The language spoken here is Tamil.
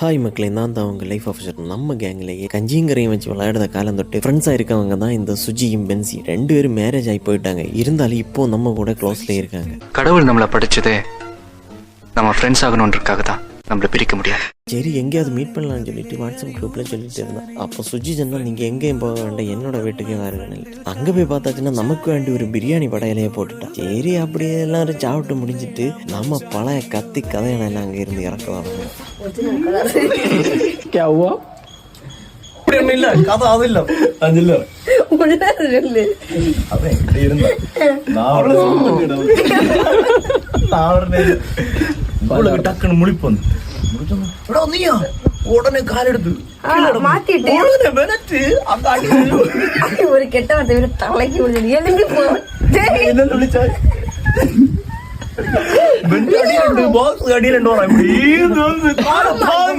ஹாய் மக்களே, நான் தான் அவங்க லைஃப் ஆஃபீஸர். நம்ம கேங்லேயே கஞ்சிங்கரையும் வச்சு விளையாடுற காலம் தொட்டு ஃப்ரெண்ட்ஸாக இருக்கவங்க தான் இந்த சுஜியும் பென்சி. 2 பேரும் மேரேஜ் ஆகி போயிட்டாங்க. இருந்தாலும் இப்போ நம்ம கூட க்ளோஸ்லேயே இருக்காங்க. கடவுள் நம்மளை படிச்சதே நம்ம ஃப்ரெண்ட்ஸ் ஆகணுன்றதுக்காக தான். நம்மளை பிரிக்க முடியாது. சரி, எங்கேயாவது மீட் பண்ணலாம்னு சொல்லிட்டு வாட்ஸ்அப் குரூப்பில் சொல்லிட்டு இருந்தேன். அப்போ சுஜி சொன்னால் நீங்கள் எங்கேயும் போக வேண்டாம், என்னோட வீட்டுக்கே வருவேன். அங்கே போய் பார்த்தாச்சுன்னா நமக்கு வேண்டி ஒரு பிரியாணி படையிலேயே போட்டுட்டா. சரி, அப்படியே எல்லாரும் சாப்பிட்டு முடிஞ்சிட்டு நம்ம பழைய கத்தி கதையெல்லாம் அங்கே இருந்து இறக்கலாம். டக்குன்னு முழிப்பு வந்து உடனே கால் எடுத்து ஒரு கெட்ட வார்த்தை தலைக்கு எழுதி பாக்ஸ் அடியில்